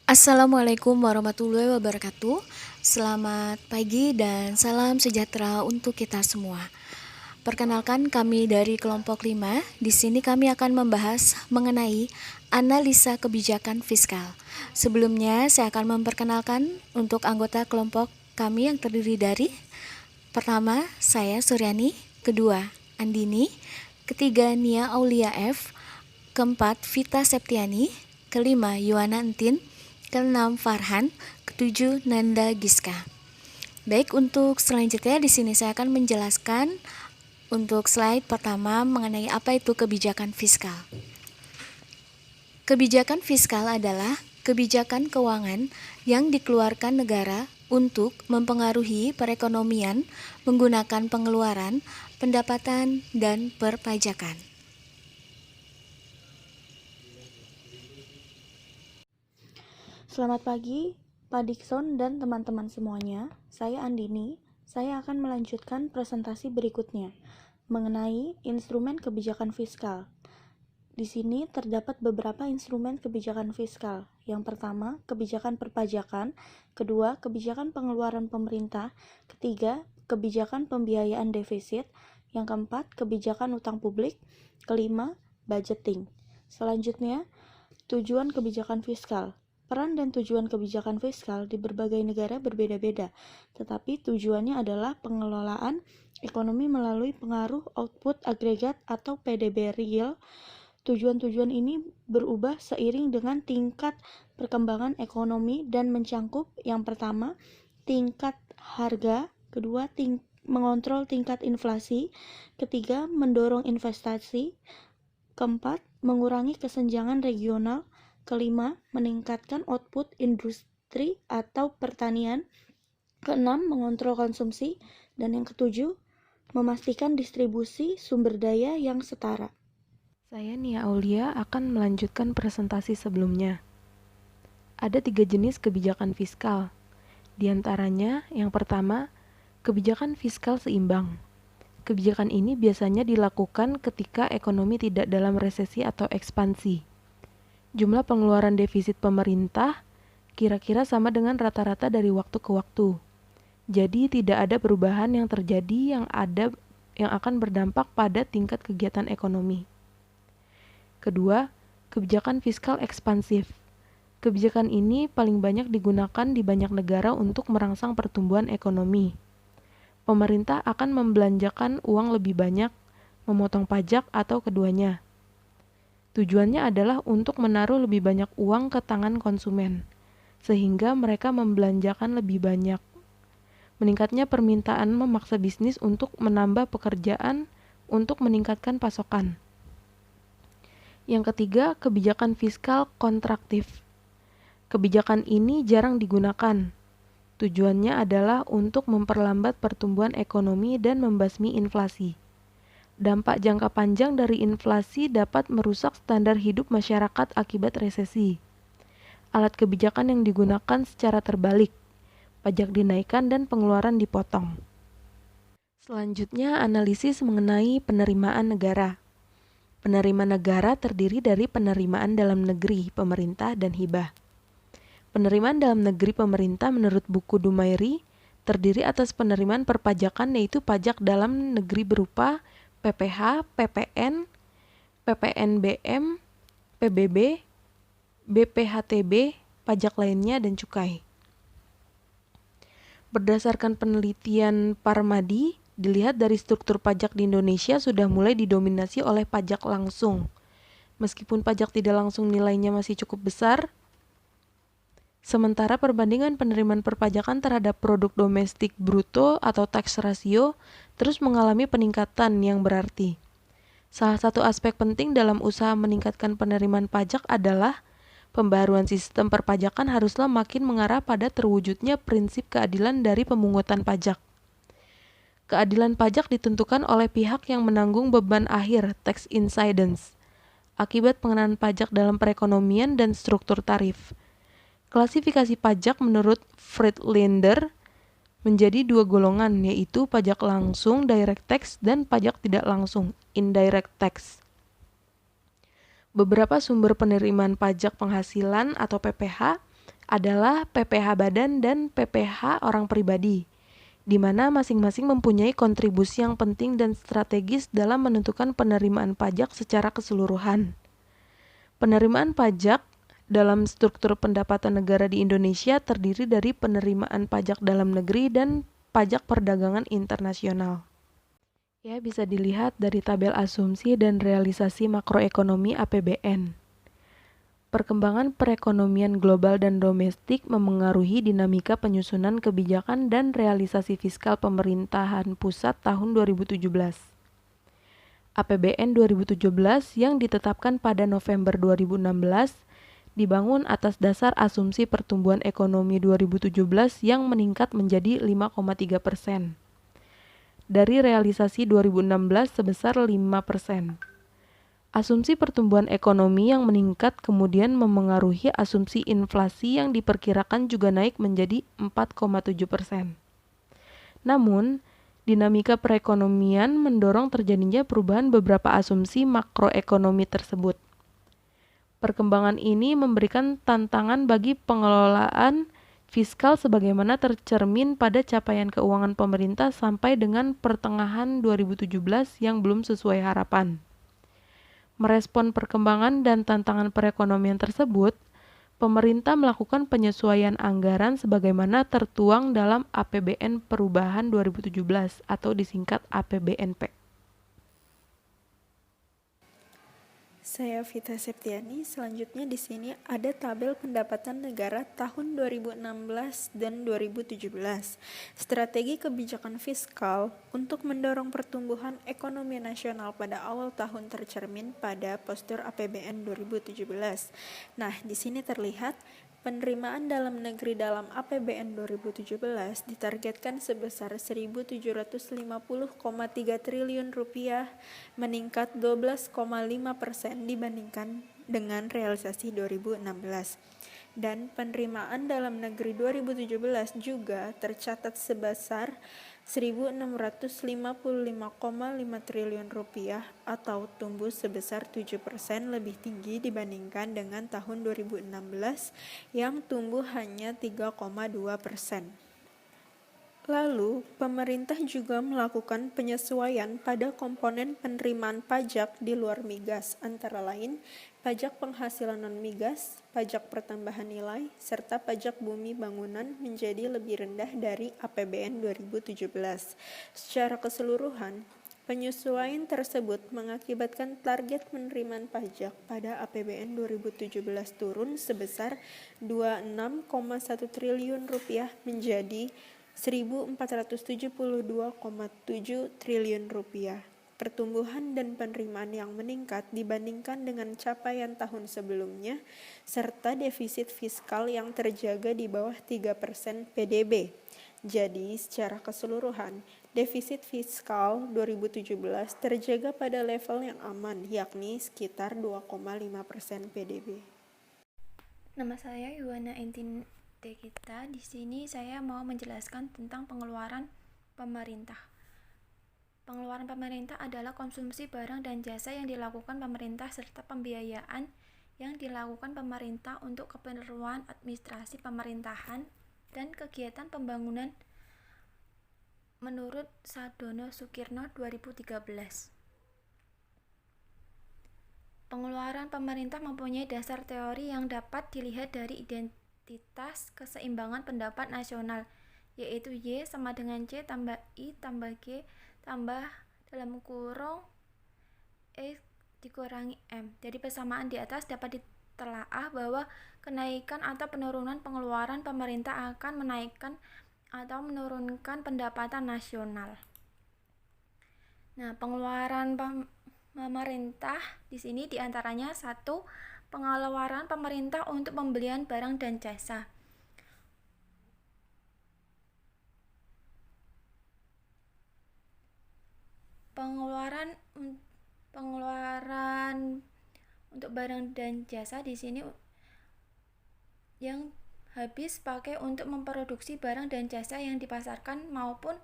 Assalamualaikum warahmatullahi wabarakatuh. Selamat pagi dan salam sejahtera untuk kita semua. Perkenalkan, kami dari kelompok 5. Di sini kami akan membahas mengenai analisa kebijakan fiskal. Sebelumnya saya akan memperkenalkan untuk anggota kelompok kami yang terdiri dari: pertama, saya Suryani; kedua, Andini; ketiga, Nia Aulia F; keempat, Vita Septiani; kelima, Yuwana Entin; keenam, Farhan; ketujuh, Nanda Giska. Baik, untuk selanjutnya di sini saya akan menjelaskan untuk slide pertama mengenai apa itu kebijakan fiskal. Kebijakan fiskal adalah kebijakan keuangan yang dikeluarkan negara untuk mempengaruhi perekonomian menggunakan pengeluaran, pendapatan, dan perpajakan. Selamat pagi, Pak Dikson dan teman-teman semuanya. Saya Andini. Saya akan melanjutkan presentasi berikutnya mengenai instrumen kebijakan fiskal. Di sini terdapat beberapa instrumen kebijakan fiskal. Yang pertama, kebijakan perpajakan; kedua, kebijakan pengeluaran pemerintah; ketiga, kebijakan pembiayaan defisit; yang keempat, kebijakan utang publik; kelima, budgeting. Selanjutnya, tujuan kebijakan fiskal. Peran dan tujuan kebijakan fiskal di berbagai negara berbeda-beda, tetapi tujuannya adalah pengelolaan ekonomi melalui pengaruh output agregat atau PDB real. Tujuan-tujuan ini berubah seiring dengan tingkat perkembangan ekonomi dan mencangkup: yang pertama, tingkat harga; kedua, mengontrol tingkat inflasi; ketiga, mendorong investasi; keempat, mengurangi kesenjangan regional; kelima, meningkatkan output industri atau pertanian; keenam, mengontrol konsumsi; dan yang ketujuh, memastikan distribusi sumber daya yang setara. Saya Nia Aulia akan melanjutkan presentasi sebelumnya. Ada 3 jenis kebijakan fiskal. Di antaranya, yang pertama, kebijakan fiskal seimbang. Kebijakan ini biasanya dilakukan ketika ekonomi tidak dalam resesi atau ekspansi. Jumlah pengeluaran defisit pemerintah kira-kira sama dengan rata-rata dari waktu ke waktu. Jadi tidak ada perubahan yang terjadi yang akan berdampak pada tingkat kegiatan ekonomi. Kedua, kebijakan fiskal ekspansif. Kebijakan ini paling banyak digunakan di banyak negara untuk merangsang pertumbuhan ekonomi. Pemerintah akan membelanjakan uang lebih banyak, memotong pajak, atau keduanya. Tujuannya adalah untuk menaruh lebih banyak uang ke tangan konsumen, sehingga mereka membelanjakan lebih banyak. Meningkatnya permintaan memaksa bisnis untuk menambah pekerjaan untuk meningkatkan pasokan. Yang ketiga, kebijakan fiskal kontraktif. Kebijakan ini jarang digunakan. Tujuannya adalah untuk memperlambat pertumbuhan ekonomi dan membasmi inflasi. Dampak jangka panjang dari inflasi dapat merusak standar hidup masyarakat akibat resesi. Alat kebijakan yang digunakan secara terbalik. Pajak dinaikkan dan pengeluaran dipotong. Selanjutnya, analisis mengenai penerimaan negara. Penerimaan negara terdiri dari penerimaan dalam negeri, pemerintah, dan hibah. Penerimaan dalam negeri pemerintah menurut buku Dumairi terdiri atas penerimaan perpajakan, yaitu pajak dalam negeri berupa PPh, PPN, PPNBM, PBB, BPHTB, pajak lainnya, dan cukai. Berdasarkan penelitian Parmadi, dilihat dari struktur pajak di Indonesia sudah mulai didominasi oleh pajak langsung. Meskipun pajak tidak langsung nilainya masih cukup besar, sementara perbandingan penerimaan perpajakan terhadap produk domestik bruto atau tax ratio terus mengalami peningkatan yang berarti. Salah satu aspek penting dalam usaha meningkatkan penerimaan pajak adalah pembaharuan sistem perpajakan haruslah makin mengarah pada terwujudnya prinsip keadilan dari pemungutan pajak. Keadilan pajak ditentukan oleh pihak yang menanggung beban akhir tax incidence akibat pengenaan pajak dalam perekonomian dan struktur tarif. Klasifikasi pajak menurut Friedlander menjadi 2 golongan, yaitu pajak langsung direct tax dan pajak tidak langsung indirect tax. Beberapa sumber penerimaan pajak penghasilan atau PPh adalah PPh badan dan PPh orang pribadi, di mana masing-masing mempunyai kontribusi yang penting dan strategis dalam menentukan penerimaan pajak secara keseluruhan. Penerimaan pajak dalam struktur pendapatan negara di Indonesia terdiri dari penerimaan pajak dalam negeri dan pajak perdagangan internasional. Ya, bisa dilihat dari tabel asumsi dan realisasi makroekonomi APBN. Perkembangan perekonomian global dan domestik memengaruhi dinamika penyusunan kebijakan dan realisasi fiskal pemerintahan pusat tahun 2017. APBN 2017 yang ditetapkan pada November 2016 dibangun atas dasar asumsi pertumbuhan ekonomi 2017 yang meningkat menjadi 5,3%. Dari realisasi 2016 sebesar 5%. Asumsi pertumbuhan ekonomi yang meningkat kemudian memengaruhi asumsi inflasi yang diperkirakan juga naik menjadi 4,7%. Namun, dinamika perekonomian mendorong terjadinya perubahan beberapa asumsi makroekonomi tersebut. Perkembangan ini memberikan tantangan bagi pengelolaan fiskal sebagaimana tercermin pada capaian keuangan pemerintah sampai dengan pertengahan 2017 yang belum sesuai harapan. Merespon perkembangan dan tantangan perekonomian tersebut, pemerintah melakukan penyesuaian anggaran sebagaimana tertuang dalam APBN Perubahan 2017 atau disingkat APBNP. Saya Vita Septiani. Selanjutnya di sini ada tabel pendapatan negara tahun 2016 dan 2017. Strategi kebijakan fiskal untuk mendorong pertumbuhan ekonomi nasional pada awal tahun tercermin pada postur APBN 2017. Nah, di sini terlihat penerimaan dalam negeri dalam APBN 2017 ditargetkan sebesar 1.750,3 triliun rupiah, meningkat 12,5% dibandingkan dengan realisasi 2016. Dan penerimaan dalam negeri 2017 juga tercatat sebesar 1.655,5 triliun rupiah atau tumbuh sebesar 7% lebih tinggi dibandingkan dengan tahun 2016 yang tumbuh hanya 3,2%. Lalu, pemerintah juga melakukan penyesuaian pada komponen penerimaan pajak di luar migas, antara lain pajak penghasilan non-migas, pajak pertambahan nilai, serta pajak bumi bangunan menjadi lebih rendah dari APBN 2017. Secara keseluruhan, penyesuaian tersebut mengakibatkan target penerimaan pajak pada APBN 2017 turun sebesar 26,1 triliun rupiah menjadi 1.472,7 triliun rupiah. Pertumbuhan dan penerimaan yang meningkat dibandingkan dengan capaian tahun sebelumnya, serta defisit fiskal yang terjaga di bawah 3% PDB. Jadi, secara keseluruhan, defisit fiskal 2017 terjaga pada level yang aman, yakni sekitar 2,5% PDB. Nama saya Yuwana Entin Dekita. Di sini saya mau menjelaskan tentang pengeluaran pemerintah. Pengeluaran pemerintah adalah konsumsi barang dan jasa yang dilakukan pemerintah serta pembiayaan yang dilakukan pemerintah untuk keperluan administrasi pemerintahan dan kegiatan pembangunan menurut Sadono Sukirno 2013. Pengeluaran pemerintah mempunyai dasar teori yang dapat dilihat dari identitas keseimbangan pendapat nasional, yaitu Y sama dengan C tambah I tambah G tambah dalam kurung E dikurangi M. Dari persamaan di atas dapat ditelaah bahwa kenaikan atau penurunan pengeluaran pemerintah akan menaikkan atau menurunkan pendapatan nasional. Nah, pengeluaran pemerintah di sini diantaranya 1. Pengeluaran pemerintah untuk pembelian barang dan jasa. Pengeluaran untuk barang dan jasa di sini yang habis pakai untuk memproduksi barang dan jasa yang dipasarkan maupun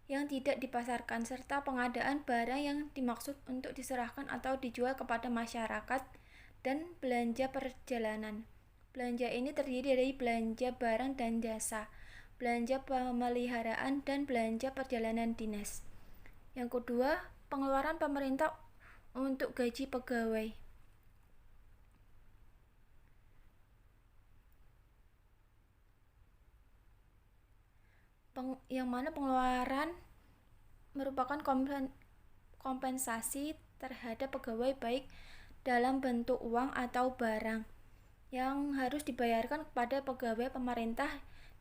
yang tidak dipasarkan, serta pengadaan barang yang dimaksud untuk diserahkan atau dijual kepada masyarakat dan belanja perjalanan. Belanja ini terdiri dari belanja barang dan jasa, belanja pemeliharaan, dan belanja perjalanan dinas. Yang kedua, pengeluaran pemerintah untuk gaji pegawai. Yang mana pengeluaran merupakan kompensasi terhadap pegawai baik dalam bentuk uang atau barang yang harus dibayarkan kepada pegawai pemerintah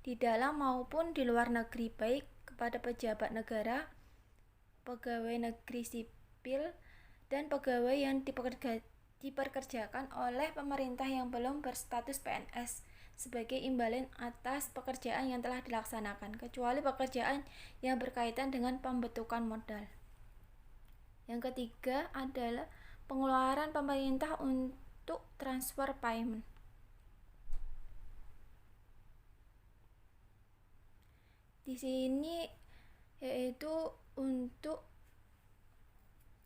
di dalam maupun di luar negeri, baik kepada pejabat negara, pegawai negeri sipil, dan pegawai yang dipekerjakan oleh pemerintah yang belum berstatus PNS sebagai imbalan atas pekerjaan yang telah dilaksanakan, kecuali pekerjaan yang berkaitan dengan pembentukan modal. Yang ketiga adalah pengeluaran pemerintah untuk transfer payment. Di sini yaitu untuk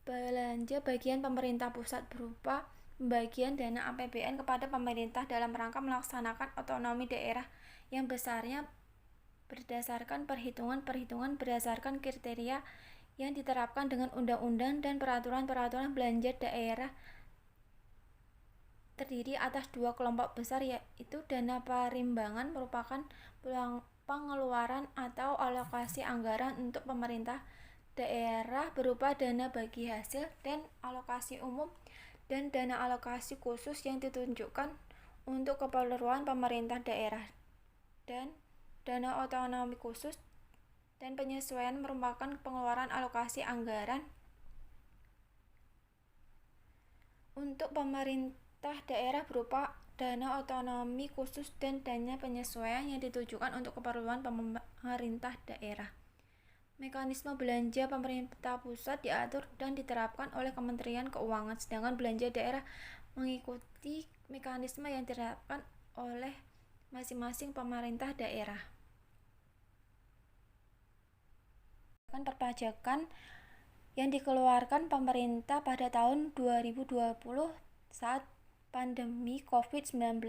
belanja bagian pemerintah pusat berupa pembagian dana APBN kepada pemerintah dalam rangka melaksanakan otonomi daerah yang besarnya berdasarkan perhitungan berdasarkan kriteria yang diterapkan dengan undang-undang dan peraturan-peraturan belanja daerah terdiri atas dua kelompok besar, yaitu dana parimbangan merupakan pengeluaran atau alokasi anggaran untuk pemerintah daerah berupa dana bagi hasil, dan alokasi umum dan dana alokasi khusus yang ditunjukkan untuk keperluan pemerintah daerah, dan dana otonomi khusus dan penyesuaian merupakan pengeluaran alokasi anggaran untuk pemerintah daerah berupa dana otonomi khusus dan dana penyesuaian yang ditujukan untuk keperluan pemerintah daerah. Mekanisme belanja pemerintah pusat diatur dan diterapkan oleh Kementerian Keuangan, sedangkan belanja daerah mengikuti mekanisme yang diterapkan oleh masing-masing pemerintah daerah. Perpajakan yang dikeluarkan pemerintah pada tahun 2020 saat pandemi COVID-19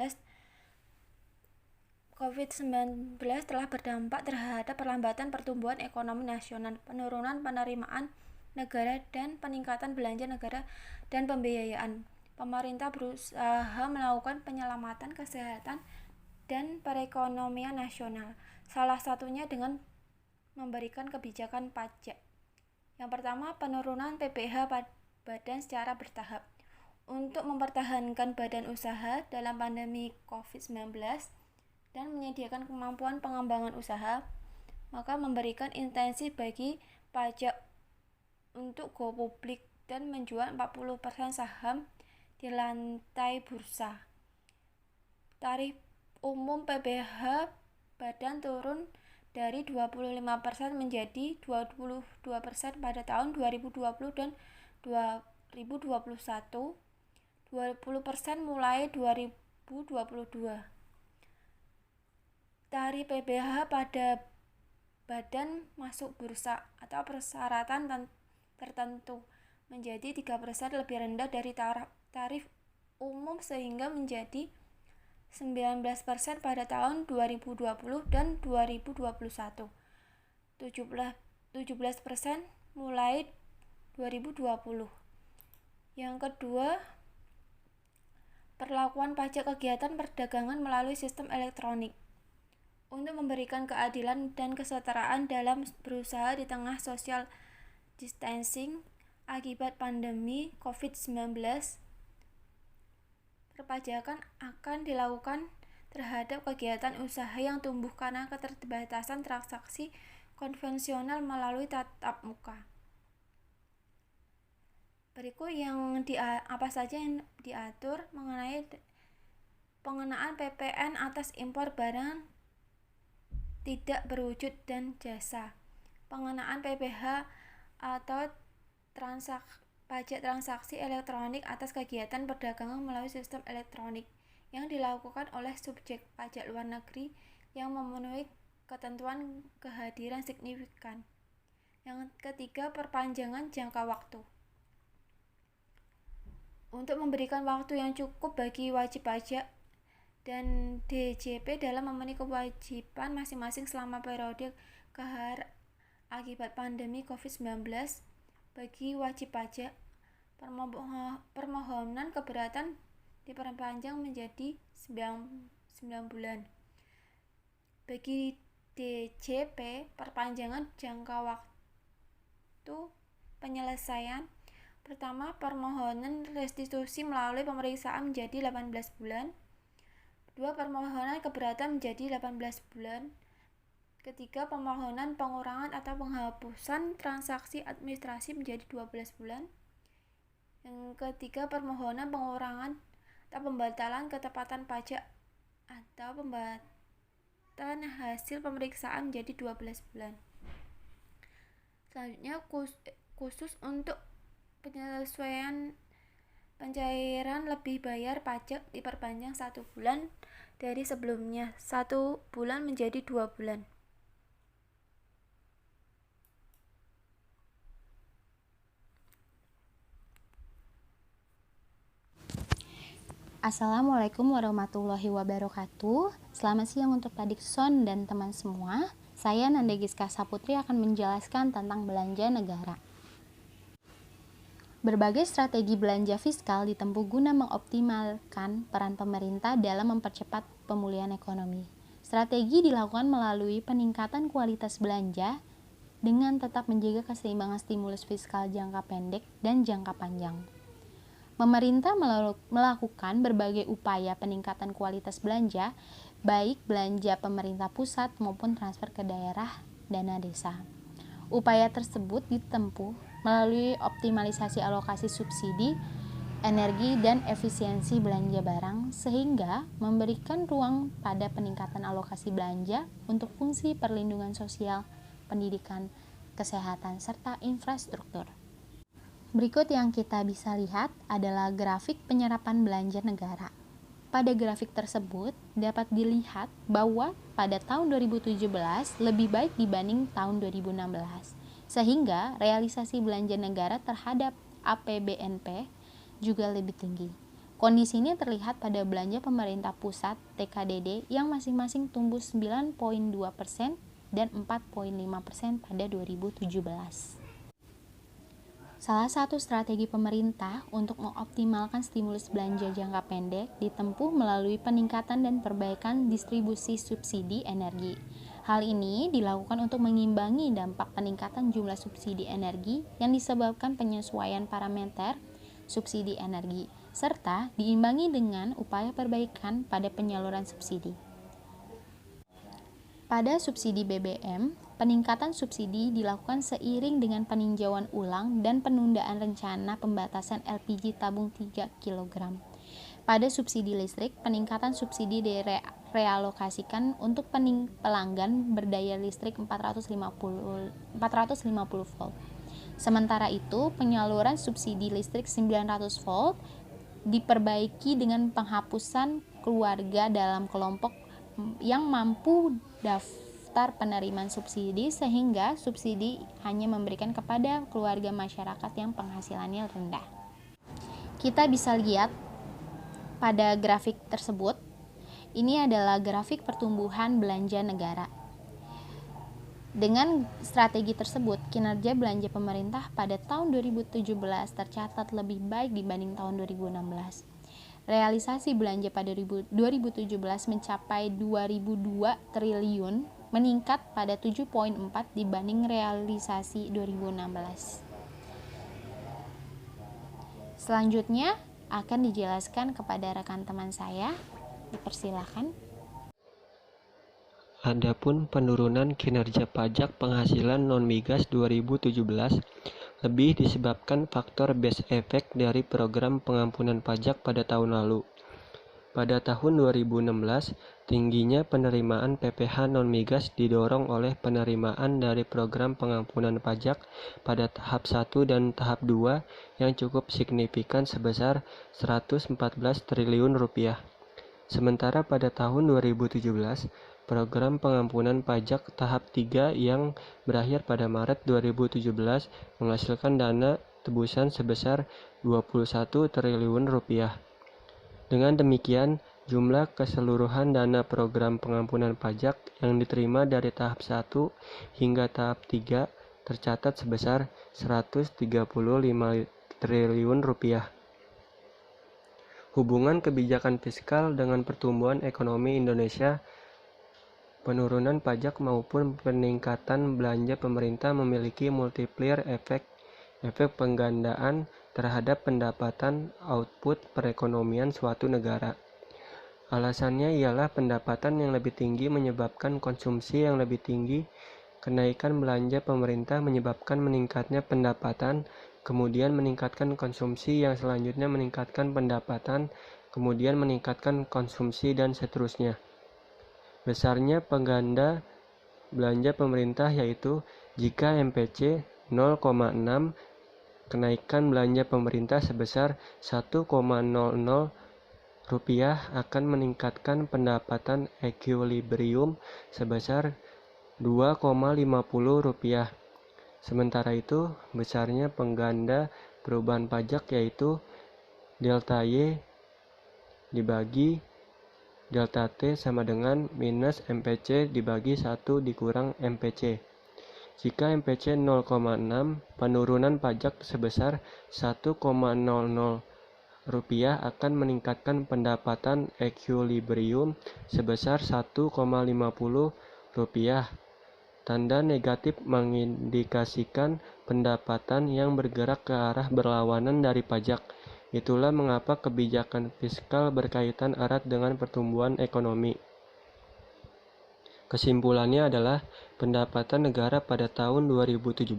telah berdampak terhadap perlambatan pertumbuhan ekonomi nasional, penurunan penerimaan negara, dan peningkatan belanja negara dan pembiayaan. Pemerintah berusaha melakukan penyelamatan kesehatan dan perekonomian nasional, salah satunya dengan memberikan kebijakan pajak. Yang pertama, penurunan PPh badan secara bertahap. Untuk mempertahankan badan usaha dalam pandemi COVID-19 dan menyediakan kemampuan pengembangan usaha, maka memberikan intensi bagi pajak untuk go publik dan menjual 40% saham di lantai bursa. Tarif umum PPh badan turun dari 25% menjadi 22% pada tahun 2020 dan 2021, 20% mulai 2022. Tarif PPh pada badan masuk bursa atau persyaratan tertentu menjadi 3% lebih rendah dari tarif umum sehingga menjadi 19% pada tahun 2020 dan 2021, 17% mulai 2020. Yang kedua, perlakuan pajak kegiatan perdagangan melalui sistem elektronik. Untuk memberikan keadilan dan kesetaraan dalam berusaha di tengah social distancing akibat pandemi COVID-19, perpajakan akan dilakukan terhadap kegiatan usaha yang tumbuh karena keterbatasan transaksi konvensional melalui tatap muka. Berikut apa saja yang diatur mengenai pengenaan PPN atas impor barang tidak berwujud dan jasa. Pengenaan PPh atau pajak transaksi elektronik atas kegiatan perdagangan melalui sistem elektronik yang dilakukan oleh subjek pajak luar negeri yang memenuhi ketentuan kehadiran signifikan. Yang ketiga, perpanjangan jangka waktu. Untuk memberikan waktu yang cukup bagi wajib pajak dan DJP dalam memenuhi kewajiban masing-masing selama periode kahar akibat pandemi COVID-19. Bagi wajib pajak, permohonan keberatan diperpanjang menjadi 9 bulan. Bagi DJP, perpanjangan jangka waktu penyelesaian pertama permohonan restitusi melalui pemeriksaan menjadi 18 bulan. Kedua, permohonan keberatan menjadi 18 bulan. Ketiga, permohonan pengurangan atau penghapusan transaksi administrasi menjadi 12 bulan. Yang ketiga, permohonan pengurangan atau pembatalan ketepatan pajak atau pembatalan hasil pemeriksaan menjadi 12 bulan. Selanjutnya, khusus untuk penyesuaian pencairan lebih bayar pajak diperpanjang 1 bulan dari sebelumnya, 1 bulan menjadi 2 bulan. Assalamualaikum warahmatullahi wabarakatuh. Selamat siang untuk Tadikson dan teman semua. Saya Nanda Giska Saputri akan menjelaskan tentang belanja negara. Berbagai strategi belanja fiskal ditempuh guna mengoptimalkan peran pemerintah dalam mempercepat pemulihan ekonomi. Strategi dilakukan melalui peningkatan kualitas belanja dengan tetap menjaga keseimbangan stimulus fiskal jangka pendek dan jangka panjang. Pemerintah melakukan berbagai upaya peningkatan kualitas belanja, baik belanja pemerintah pusat maupun transfer ke daerah dana desa. Upaya tersebut ditempuh melalui optimalisasi alokasi subsidi, energi, dan efisiensi belanja barang, sehingga memberikan ruang pada peningkatan alokasi belanja untuk fungsi perlindungan sosial, pendidikan, kesehatan, serta infrastruktur. Berikut yang kita bisa lihat adalah grafik penyerapan belanja negara. Pada grafik tersebut dapat dilihat bahwa pada tahun 2017 lebih baik dibanding tahun 2016, sehingga realisasi belanja negara terhadap APBNP juga lebih tinggi. Kondisi ini terlihat pada belanja pemerintah pusat TKDD yang masing-masing tumbuh 9,2% dan 4,5% pada 2017. Salah satu strategi pemerintah untuk mengoptimalkan stimulus belanja jangka pendek ditempuh melalui peningkatan dan perbaikan distribusi subsidi energi. Hal ini dilakukan untuk mengimbangi dampak peningkatan jumlah subsidi energi yang disebabkan penyesuaian parameter subsidi energi, serta diimbangi dengan upaya perbaikan pada penyaluran subsidi. Pada subsidi BBM, peningkatan subsidi dilakukan seiring dengan peninjauan ulang dan penundaan rencana pembatasan LPG tabung 3 kg. Pada subsidi listrik, peningkatan subsidi direalokasikan untuk pelanggan berdaya listrik 450 volt. Sementara itu, penyaluran subsidi listrik 900 volt diperbaiki dengan penghapusan keluarga dalam kelompok yang mampu daftar penerimaan subsidi, sehingga subsidi hanya memberikan kepada keluarga masyarakat yang penghasilannya rendah. Kita bisa lihat pada grafik tersebut, ini adalah grafik pertumbuhan belanja negara. Dengan strategi tersebut, kinerja belanja pemerintah pada tahun 2017 tercatat lebih baik dibanding tahun 2016. Realisasi belanja pada 2017 mencapai 2.002 triliun, meningkat pada 7,4 dibanding realisasi 2016. Selanjutnya akan dijelaskan kepada rekan teman saya. Dipersilakan. Adapun penurunan kinerja pajak penghasilan non-migas 2017 lebih disebabkan faktor base effect dari program pengampunan pajak pada tahun lalu. Pada tahun 2016, tingginya penerimaan PPh non-migas didorong oleh penerimaan dari program pengampunan pajak pada tahap 1 dan tahap 2 yang cukup signifikan sebesar 114 triliun rupiah. Sementara pada tahun 2017, program pengampunan pajak tahap 3 yang berakhir pada Maret 2017 menghasilkan dana tebusan sebesar 21 triliun rupiah. Dengan demikian, Jumlah keseluruhan dana program pengampunan pajak yang diterima dari tahap 1 hingga tahap 3 tercatat sebesar 135 triliun rupiah. Hubungan kebijakan fiskal dengan pertumbuhan ekonomi Indonesia, penurunan pajak maupun peningkatan belanja pemerintah memiliki multiplier efek penggandaan terhadap pendapatan output perekonomian suatu negara. Alasannya ialah pendapatan yang lebih tinggi menyebabkan konsumsi yang lebih tinggi, kenaikan belanja pemerintah menyebabkan meningkatnya pendapatan, kemudian meningkatkan konsumsi yang selanjutnya meningkatkan pendapatan, kemudian meningkatkan konsumsi dan seterusnya. Besarnya pengganda belanja pemerintah yaitu jika MPC 0,6, kenaikan belanja pemerintah sebesar 1,00 rupiah akan meningkatkan pendapatan ekuilibrium sebesar 2,50 rupiah. Sementara itu, besarnya pengganda perubahan pajak yaitu delta Y dibagi delta T sama dengan minus MPC dibagi 1 dikurang MPC. Jika MPC 0,6, penurunan pajak sebesar 1,00 rupiah akan meningkatkan pendapatan ekuilibrium sebesar 1,50 rupiah. Tanda negatif mengindikasikan pendapatan yang bergerak ke arah berlawanan dari pajak. Itulah mengapa kebijakan fiskal berkaitan erat dengan pertumbuhan ekonomi. Kesimpulannya adalah pendapatan negara pada tahun 2017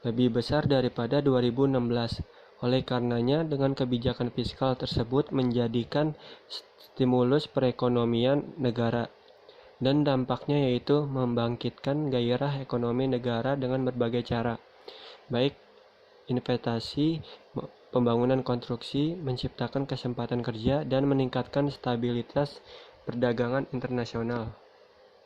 lebih besar daripada 2016. Oleh karenanya, dengan kebijakan fiskal tersebut menjadikan stimulus perekonomian negara, dan dampaknya yaitu membangkitkan gairah ekonomi negara dengan berbagai cara, baik investasi, pembangunan konstruksi, menciptakan kesempatan kerja, dan meningkatkan stabilitas perdagangan internasional.